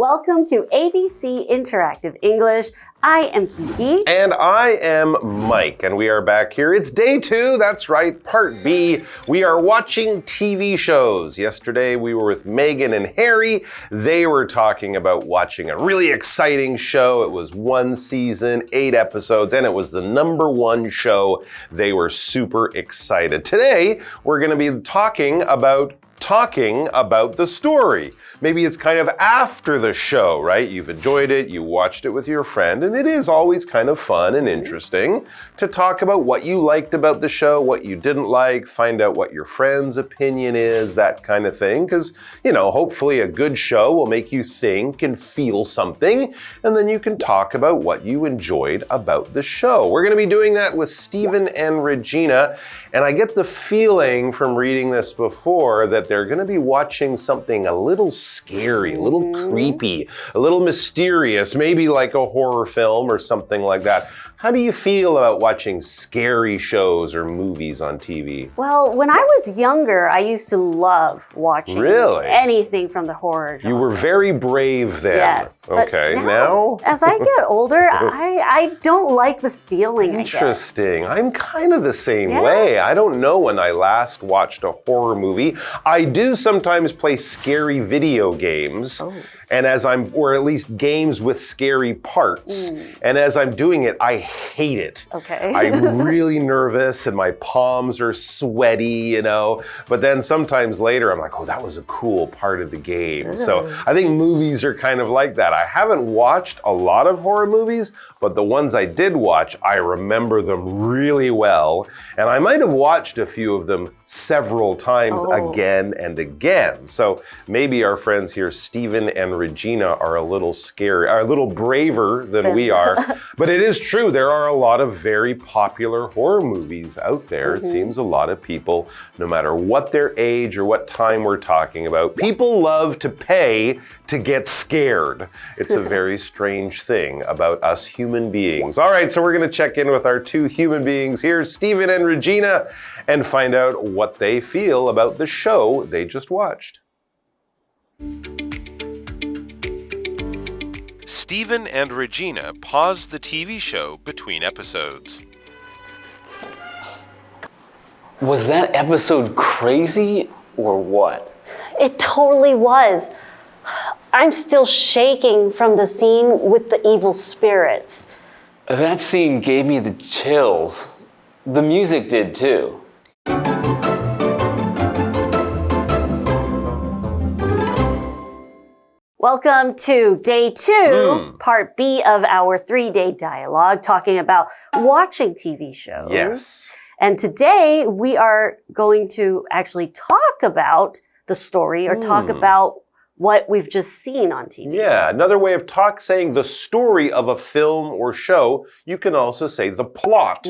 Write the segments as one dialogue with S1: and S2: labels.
S1: Welcome to ABC Interactive English. I am Kiki.
S2: And I am Mike, and we are back here. It's day 2, that's right, part B. We are watching TV shows. Yesterday we were with Megan and Harry. They were talking about watching a really exciting show. It was 1 season, 8 episodes, and it was the #1 show. They were super excited. Today, we're going to be talking about the story. Maybe it's kind of after the show, right? You've enjoyed it, you watched it with your friend, and it is always kind of fun and interesting to talk about what you liked about the show, what you didn't like, find out what your friend's opinion is, that kind of thing. Because, you know, hopefully a good show will make you think and feel something, and then you can talk about what you enjoyed about the show. We're going to be doing that with Stephen and Regina, and I get the feeling from reading this before that they're going to be watching something a little scary, a little creepy, a little mysterious, maybe like a horror film or something like that. How do you feel about watching scary shows or movies on TV?
S1: Well, when I was younger, I used to love watching anything from the horror genre.
S2: You were very brave then.
S1: Yes.
S2: Okay, now?
S1: As I get older, I don't like the feeling.
S2: Interesting. I'm kind of the same way. I don't know when I last watched a horror movie. I do sometimes play scary video games. And or at least games with scary parts. And as I'm doing it, I hate it.
S1: Okay.
S2: I'm really nervous and my palms are sweaty, you know. But then sometimes later I'm like, oh, that was a cool part of the game. So I think movies are kind of like that. I haven't watched a lot of horror movies, but the ones I did watch, I remember them really well. And I might have watched a few of them several times again and again. So maybe our friends here, Stephen and Regina, are a little braver than we are. But it is true, there are a lot of very popular horror movies out there. It seems a lot of people, no matter what their age or what time we're talking about, people love to pay to get scared. It's a very strange thing about us human beings. All right, so we're going to check in with our 2 human beings here, Stephen and Regina, and find out what they feel about the show they just watched. Stephen and Regina paused the TV show between episodes.
S3: Was that episode crazy or what?
S1: It totally was. I'm still shaking from the scene with the evil spirits.
S3: That scene gave me the chills. The music did too.
S1: Welcome to day 2, part B of our 3-day dialogue, talking about watching TV shows.
S2: Yes.
S1: And today we are going to actually talk about the story or talk about what we've just seen on TV.
S2: Yeah, another way of saying the story of a film or show, you can also say the plot,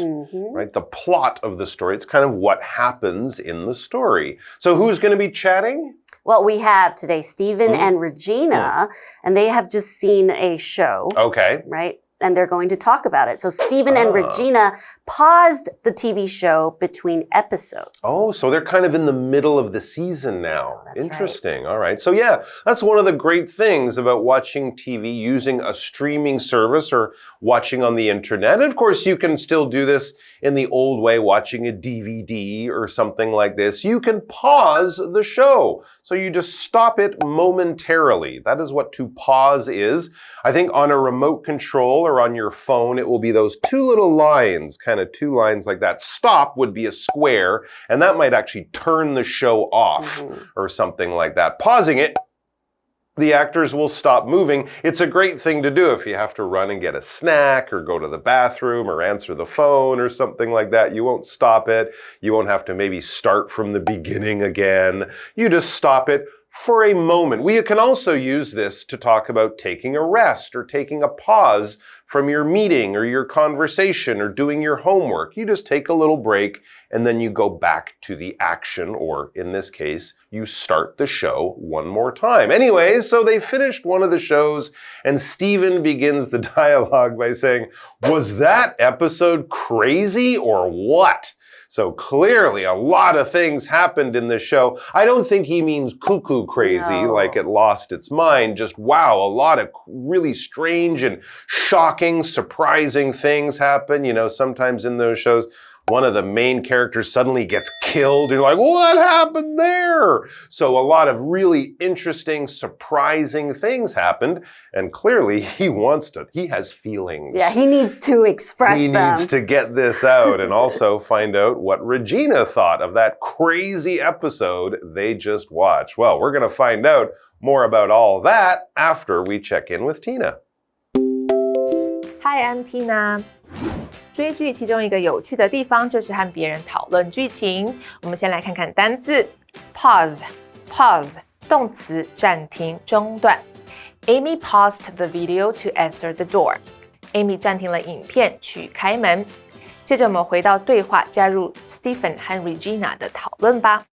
S2: right? The plot of the story. It's kind of what happens in the story. So who's going to be chatting?
S1: Well, we have today Stephen and Regina, and they have just seen a show.
S2: Okay.
S1: Right? And they're going to talk about it. So Stephen and Regina paused the TV show between episodes.
S2: Oh, so they're kind of in the middle of the season now.
S1: That's
S2: Interesting. Right. All right. So yeah, that's one of the great things about watching TV using a streaming service or watching on the internet. And of course, you can still do this in the old way, watching a DVD or something like this. You can pause the show. So you just stop it momentarily. That is what to pause is. I think on a remote control or on your phone, it will be those 2 little lines, kind of 2 lines like that. Stop would be a square, and that might actually turn the show off or something like that. Pausing it, the actors will stop moving. It's a great thing to do if you have to run and get a snack or go to the bathroom or answer the phone or something like that. You won't stop it. You won't have to maybe start from the beginning again. You just stop it for a moment. We can also use this to talk about taking a rest or taking a pause from your meeting or your conversation or doing your homework. You just take a little break and then you go back to the action, or in this case, you start the show one more time. Anyways, so they finished one of the shows and Stephen begins the dialogue by saying, "Was that episode crazy or what?" So clearly a lot of things happened in this show. I don't think he means cuckoo crazy, like it lost its mind. Just wow, a lot of really strange and shocking, surprising things happen. You know, sometimes in those shows, one of the main characters suddenly gets killed. And you're like, what happened there? So a lot of really interesting, surprising things happened. And clearly he has feelings.
S1: Yeah, he needs to express them.
S2: He needs to get this out and also find out what Regina thought of that crazy episode they just watched. Well, we're going to find out more about all that after we check in with Tina.
S4: Hi, I'm Tina. 追剧其中一个有趣的地方就是和别人讨论剧情。我们先来看看单字 pause 动词暂停中断。Amy paused the video to answer the door. Amy 暂停了影片去开门。接着我们回到对话，加入 Stephen 和 Regina 的讨论吧。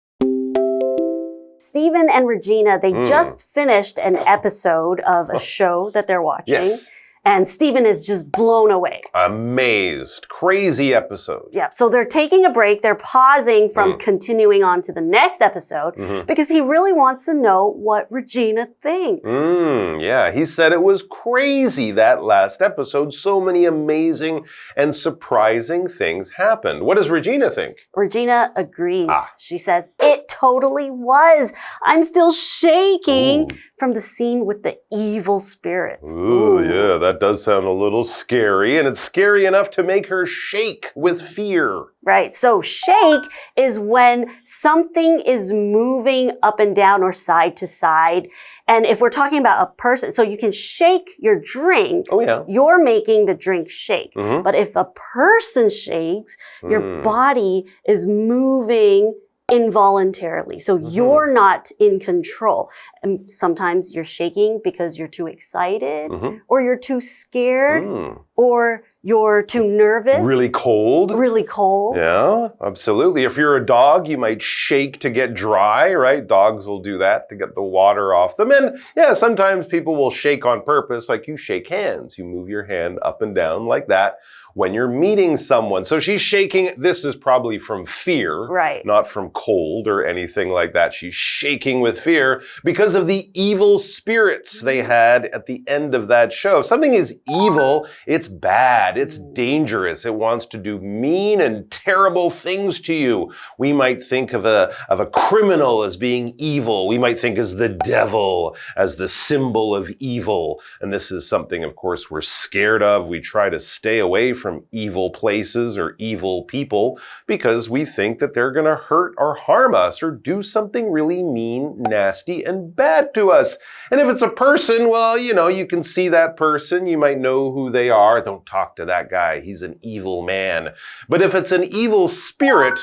S1: Stephen and Regina, they just finished an episode of a show that they're watching.
S2: Yes.
S1: And Stephen is just blown away.
S2: Amazed. Crazy episode.
S1: Yeah, so they're taking a break. They're pausing from continuing on to the next episode because he really wants to know what Regina thinks.
S2: Yeah, he said it was crazy that last episode. So many amazing and surprising things happened. What does Regina think?
S1: Regina agrees. She says, it totally was. I'm still shaking from the scene with the evil spirits.
S2: Ooh, yeah, that does sound a little scary, and it's scary enough to make her shake with fear.
S1: Right, so shake is when something is moving up and down or side to side. And if we're talking about a person, so you can shake your drink.
S2: Oh, yeah.
S1: You're making the drink shake. But if a person shakes, your body is moving involuntarily. So you're not in control. And sometimes you're shaking because you're too excited or you're too scared or you're too nervous.
S2: Really cold.
S1: Really cold.
S2: Yeah, absolutely. If you're a dog, you might shake to get dry, right? Dogs will do that to get the water off them. And yeah, sometimes people will shake on purpose, like you shake hands. You move your hand up and down like that when you're meeting someone. So she's shaking. This is probably from fear,
S1: right?
S2: Not from cold or anything like that. She's shaking with fear because of the evil spirits they had at the end of that show. If something is evil, it's bad. It's dangerous. It wants to do mean and terrible things to you. We might think of a criminal as being evil. We might think as the devil, as the symbol of evil. And this is something, of course, we're scared of. We try to stay away from evil places or evil people because we think that they're going to hurt or harm us or do something really mean, nasty, and bad to us. And if it's a person, well, you know, you can see that person. You might know who they are. Don't talk to that guy. He's an evil man. But if it's an evil spirit,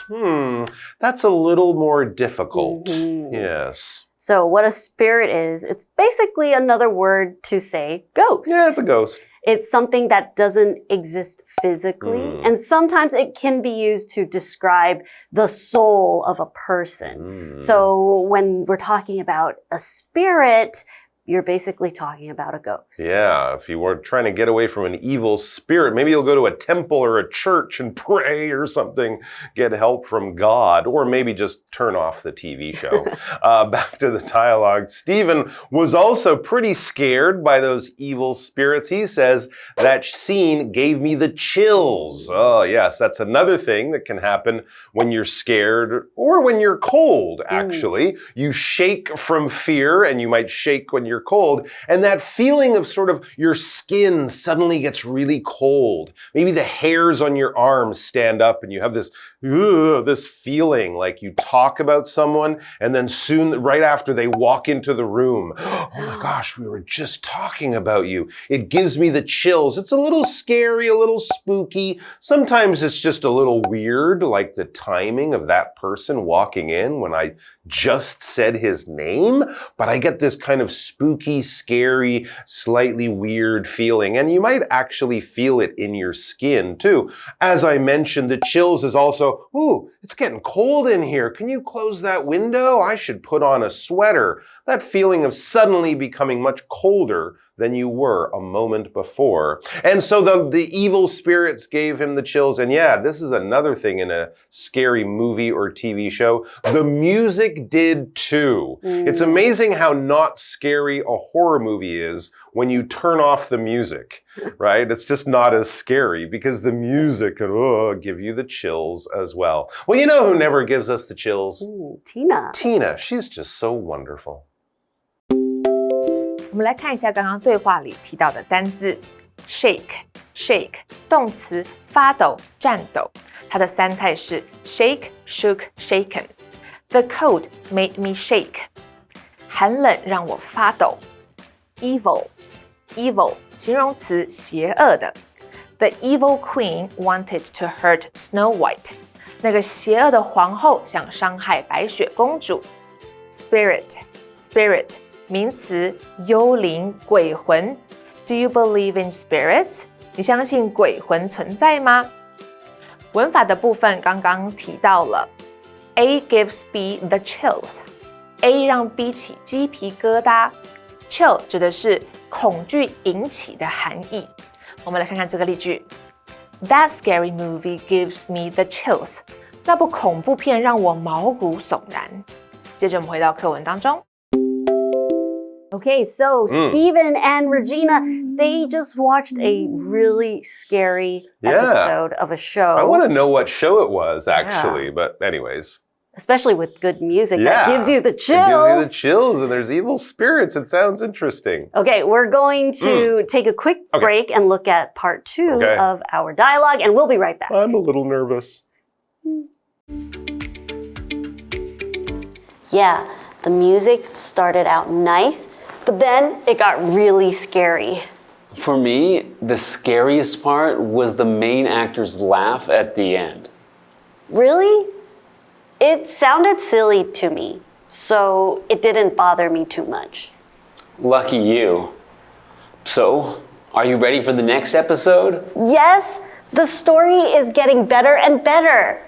S2: that's a little more difficult. Yes.
S1: So what a spirit is, it's basically another word to say ghost.
S2: Yeah, it's a ghost.
S1: It's something that doesn't exist physically. And sometimes it can be used to describe the soul of a person. So when we're talking about a spirit, you're basically talking about a ghost.
S2: Yeah, if you were trying to get away from an evil spirit, maybe you'll go to a temple or a church and pray or something, get help from God, or maybe just turn off the TV show. Back to the dialogue. Stephen was also pretty scared by those evil spirits. He says, that scene gave me the chills. Oh, yes, that's another thing that can happen when you're scared or when you're cold, actually. You shake from fear, and you might shake when you're cold, and that feeling of sort of your skin suddenly gets really cold. Maybe the hairs on your arms stand up and you have this feeling like you talk about someone and then soon, right after they walk into the room, oh my gosh, we were just talking about you. It gives me the chills. It's a little scary, a little spooky. Sometimes it's just a little weird, like the timing of that person walking in when I just said his name, but I get this kind of spooky spooky, scary, slightly weird feeling. And you might actually feel it in your skin too. As I mentioned, the chills is also, ooh, it's getting cold in here. Can you close that window? I should put on a sweater. That feeling of suddenly becoming much colder than you were a moment before. And so the evil spirits gave him the chills. And yeah, this is another thing in a scary movie or TV show. The music did too. It's amazing how not scary a horror movie is when you turn off the music, right? It's just not as scary because the music can give you the chills as well. Well, you know who never gives us the chills?
S1: Tina.
S2: Tina, she's just so wonderful.
S4: 我们来看一下刚刚对话里提到的单字 shake 动词发抖颤抖，它的三态是 shake shook shaken。 The cold made me shake， 寒冷让我发抖。 evil 形容词邪恶的。 The evil queen wanted to hurt Snow White， 那个邪恶的皇后想伤害白雪公主。 spirit名词幽灵鬼魂。 Do you believe in spirits？ 你相信鬼魂存在吗？文法的部分刚刚提到了 A gives B the chills， A 让 B 起鸡皮疙瘩。 Chill 指的是恐惧引起的寒意。我们来看看这个例句 That scary movie gives me the chills， 那部恐怖片让我毛骨悚然。接着我们回到课文当中。
S1: Okay, so Stephen and Regina, they just watched a really scary episode of a show.
S2: I want to know what show it was, actually, but anyways.
S1: Especially with good music that gives you the chills.
S2: It gives you the chills, and there's evil spirits. It sounds interesting.
S1: Okay, we're going to take a quick break and look at part 2 of our dialogue, and we'll be right back.
S2: I'm a little nervous.
S1: Yeah, the music started out nice, but then it got really scary.
S3: For me, the scariest part was the main actor's laugh at the end.
S1: Really? It sounded silly to me, so it didn't bother me too much.
S3: Lucky you. So, are you ready for the next episode?
S1: Yes, the story is getting better and better.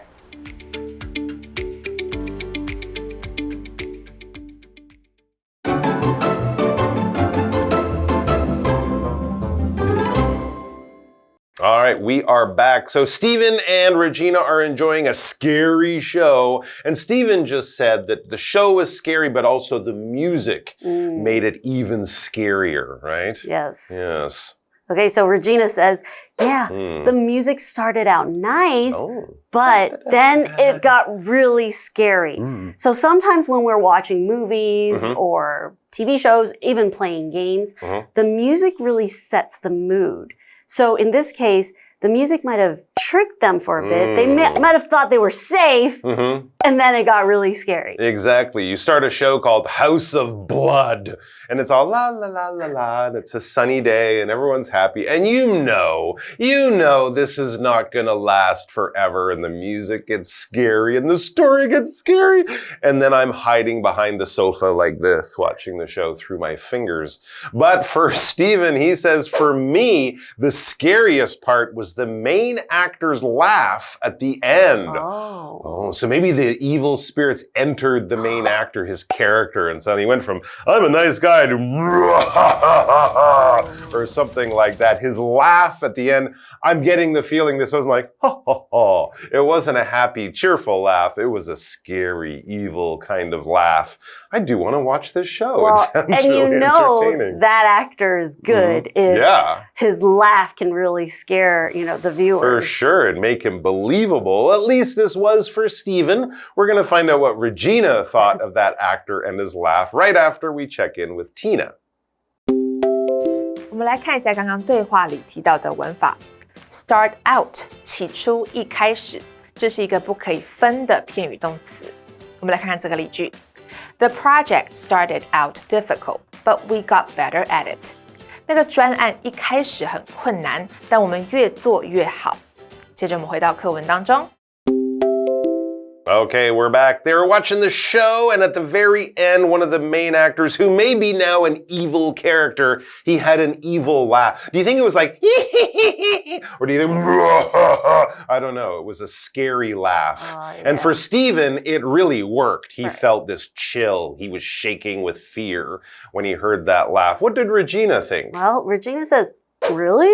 S2: All right, we are back. So Stephen and Regina are enjoying a scary show. And Stephen just said that the show was scary, but also the music made it even scarier, right?
S1: Yes.
S2: Yes.
S1: Okay, so Regina says, yeah, the music started out nice, but then it got really scary. So sometimes when we're watching movies or TV shows, even playing games, the music really sets the mood. So in this case, the music might have tricked them for a bit. They might have thought they were safe, and then it got really scary.
S2: Exactly. You start a show called House of Blood, and it's all la la la la la, and it's a sunny day, and everyone's happy. And you know this is not gonna last forever, and the music gets scary, and the story gets scary. And then I'm hiding behind the sofa like this, watching the show through my fingers. But for Stephen, he says, for me, the scariest part was the main actor's laugh at the end. So maybe the evil spirits entered the main actor, his character, and so he went from, I'm a nice guy, to or something like that. His laugh at the end, I'm getting the feeling this wasn't like, it wasn't a happy, cheerful laugh. It was a scary, evil kind of laugh. I do want to watch this show.
S1: Well,
S2: it sounds
S1: and
S2: really entertaining.
S1: That actor is good if his laugh can really scare, the viewers.
S2: For sure, and make him believable. At least this was for Stephen. We're going to find out what Regina thought of that actor and his laugh right after we check in with Tina.
S4: 我们来看一下刚刚对话里提到的文法 Start out 起初一开始，这是一个不可以分的片语动词。我们来看看这个例句 The project started out difficult, but we got better at it. 那个专案一开始很困难，但我们越做越好。接着我们回到课文当中。
S2: Okay, we're back. They were watching the show, and at the very end, one of the main actors, who may be now an evil character, he had an evil laugh. Do you think it was like, or do you think, I don't know, it was a scary laugh.
S1: Yeah.
S2: And for Stephen, it really worked. He felt this chill. He was shaking with fear when he heard that laugh. What did Regina think?
S1: Well, Regina says, really?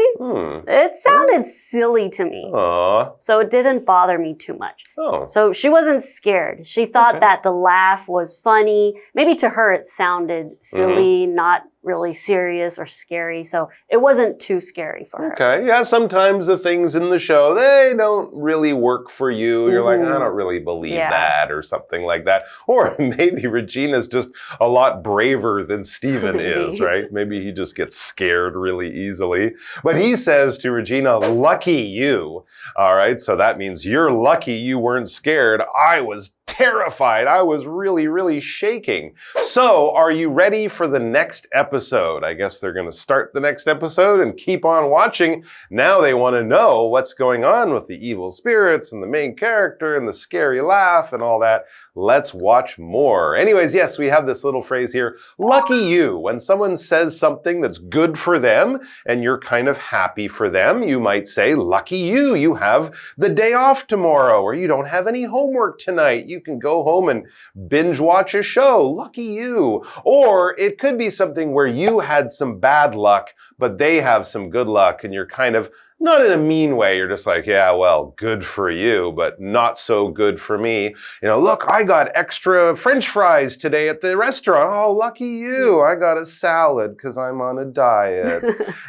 S1: It sounded silly to me.
S2: Aww.
S1: So it didn't bother me too much.
S2: Oh.
S1: So she wasn't scared. She thought that the laugh was funny. Maybe to her it sounded silly, not really serious or scary. So it wasn't too scary for her.
S2: Okay, yeah, sometimes the things in the show, they don't really work for you. You're like, I don't really believe that or something like that. Or maybe Regina's just a lot braver than Stephen is, right? Maybe he just gets scared really easily. But he says to Regina, lucky you. All right, so that means you're lucky you weren't scared. I was terrified. I was really, really shaking. So, are you ready for the next episode? I guess they're going to start the next episode and keep on watching. Now they want to know what's going on with the evil spirits and the main character and the scary laugh and all that. Let's watch more. Anyways, yes, we have this little phrase here, lucky you. When someone says something that's good for them and you're kind of happy for them, you might say, lucky you. You have the day off tomorrow, or you don't have any homework tonight. You can go home and binge watch a show. Lucky you. Or it could be something where you had some bad luck, but they have some good luck, and you're kind of not in a mean way. You're just like, yeah, well, good for you, but not so good for me. You know, look, I got extra French fries today at the restaurant. Oh, lucky you. I got a salad because I'm on a diet.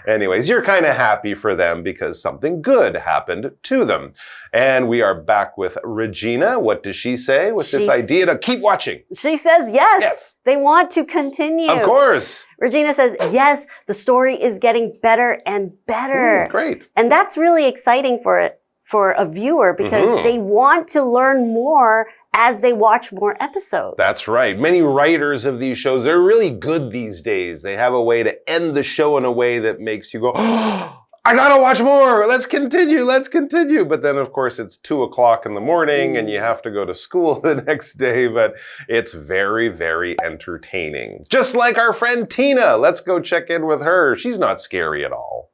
S2: Anyways, you're kind of happy for them because something good happened to them. And we are back with Regina. What does she say with this idea to keep watching?
S1: She says yes. They want to continue.
S2: Of course.
S1: Regina says, yes, the story is getting better and better.
S2: Great.
S1: And that's really exciting for a viewer because they want to learn more as they watch more episodes.
S2: That's right. Many writers of these shows, they're really good these days. They have a way to end the show in a way that makes you go, oh, I gotta watch more. Let's continue. But then, of course, it's 2 o'clock in the morning and you have to go to school the next day. But it's very, very entertaining. Just like our friend Tina. Let's go check in with her. She's not scary at all.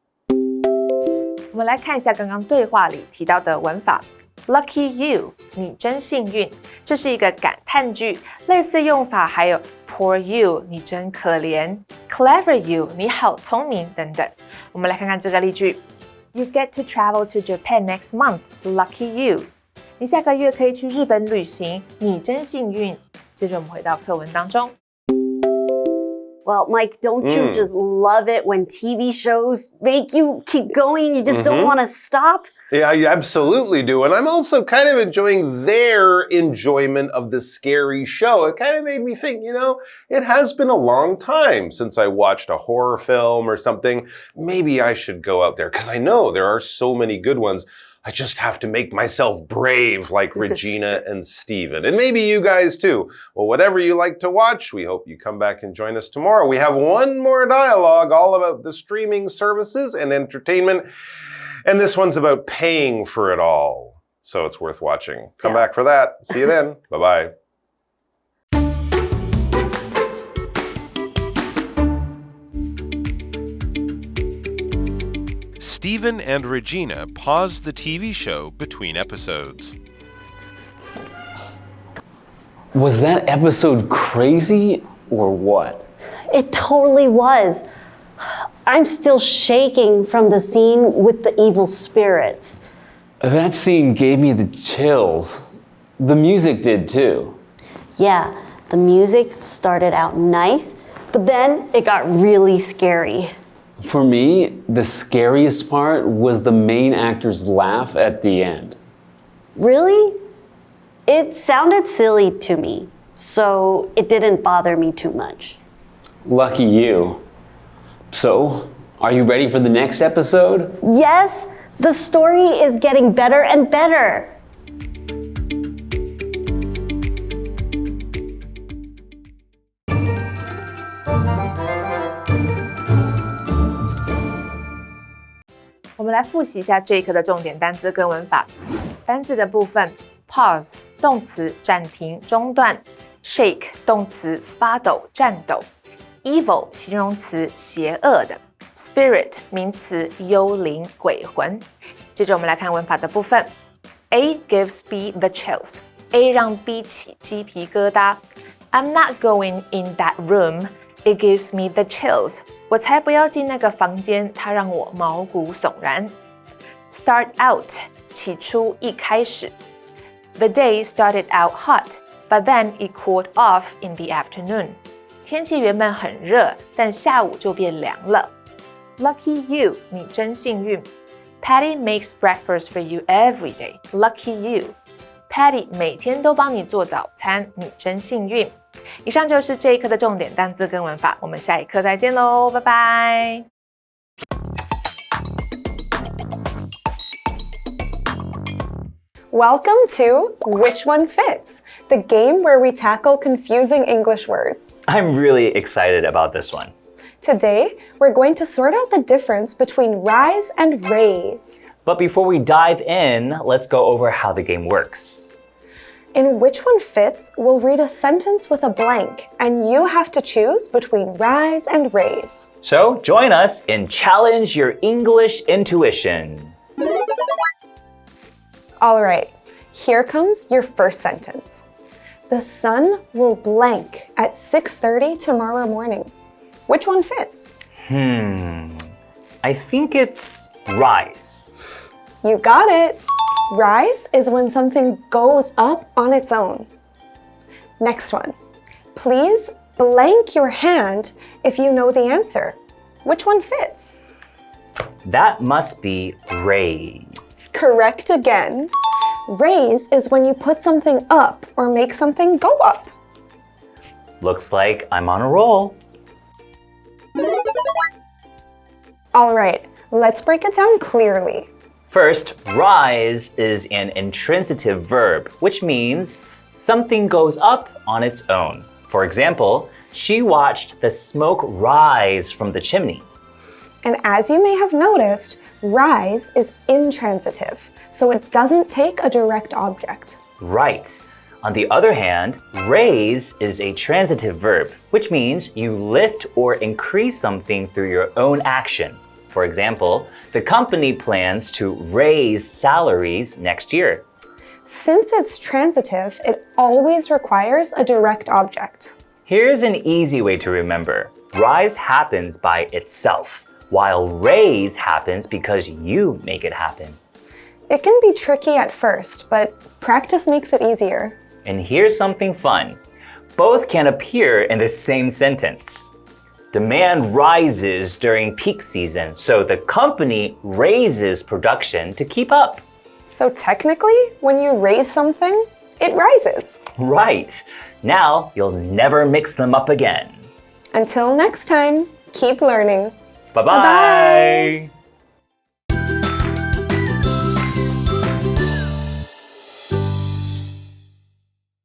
S4: 我们来看一下刚刚对话里提到的文法。Lucky you， 你真幸运，这是一个感叹句，类似用法还有 Poor you， 你真可怜 ，Clever you， 你好聪明等等。我们来看看这个例句 ：You get to travel to Japan next month. Lucky you， 你下个月可以去日本旅行，你真幸运。接着我们回到课文当中。
S1: Well, Mike, don't you just love it when TV shows make you keep going? You just don't want to stop?
S2: Yeah, I absolutely do. And I'm also kind of enjoying their enjoyment of the scary show. It kind of made me think, you know, it has been a long time since I watched a horror film or something. Maybe I should go out there because I know there are so many good ones. I just have to make myself brave like Regina and Stephen. And maybe you guys too. Well, whatever you like to watch, we hope you come back and join us tomorrow. We have one more dialogue all about the streaming services and entertainment. And this one's about paying for it all. So it's worth watching. Come back for that. See you then. Bye-bye. Stephen and Regina pause the TV show between episodes.
S3: Was that episode crazy or what?
S1: It totally was. I'm still shaking from the scene with the evil spirits.
S3: That scene gave me the chills. The music did too.
S1: Yeah, the music started out nice, but then it got really scary.
S3: For me, the scariest part was the main actor's laugh at the end.
S1: Really? It sounded silly to me, so it didn't bother me too much.
S3: Lucky you. So, are you ready for the next episode?
S1: Yes, the story is getting better and better.
S4: 我们来复习一下这一课的重点单字跟文法。单字的部分 ，pause 动词暂停中断 ，shake 动词发抖颤抖 ，evil 形容词邪恶的 ，spirit 名词幽灵鬼魂。接着我们来看文法的部分 ，A gives B the chills， A 让 B 起鸡皮疙瘩 ，I'm not going in that room。It gives me the chills. 我才不要进那个房间，它让我毛骨悚然。Start out 起初一开始 The day started out hot, but then it cooled off in the afternoon. 天气原本很热，但下午就变凉了。Lucky you, 你真幸运。Patty makes breakfast for you every day. Lucky you. Patty 每天都帮你做早餐，你真幸运。以上就是这一课的重点单字跟文法，我们下一课再见喽，拜拜。
S5: Welcome to Which One Fits, the game where we tackle confusing English words.
S6: I'm really excited about this one.
S5: Today, we're going to sort out the difference between rise and raise.
S6: But before we dive in, let's go over how the game works.
S5: In Which One Fits, we'll read a sentence with a blank, and you have to choose between rise and raise.
S6: So join us and challenge your English intuition.
S5: All right, here comes your first sentence. The sun will blank at 6:30 tomorrow morning. Which one fits?
S6: I think it's rise.
S5: You got it. Rise is when something goes up on its own. Next one. Please blank your hand if you know the answer. Which one fits?
S6: That must be raise.
S5: Correct again. Raise is when you put something up or make something go up.
S6: Looks like I'm on a roll.
S5: All right, let's break it down clearly.
S6: First, rise is an intransitive verb, which means something goes up on its own. For example, she watched the smoke rise from the chimney.
S5: And as you may have noticed, rise is intransitive, so it doesn't take a direct object.
S6: Right. On the other hand, raise is a transitive verb, which means you lift or increase something through your own action. For example, the company plans to raise salaries next year.
S5: Since it's transitive, it always requires a direct object.
S6: Here's an easy way to remember. Rise happens by itself, while raise happens because you make it happen.
S5: It can be tricky at first, but practice makes it easier.
S6: And here's something fun. Both can appear in the same sentence. Demand rises during peak season, so the company raises production to keep up.
S5: So technically, when you raise something, it rises.
S6: Right. Now you'll never mix them up again.
S5: Until next time, keep learning.
S6: Bye-bye.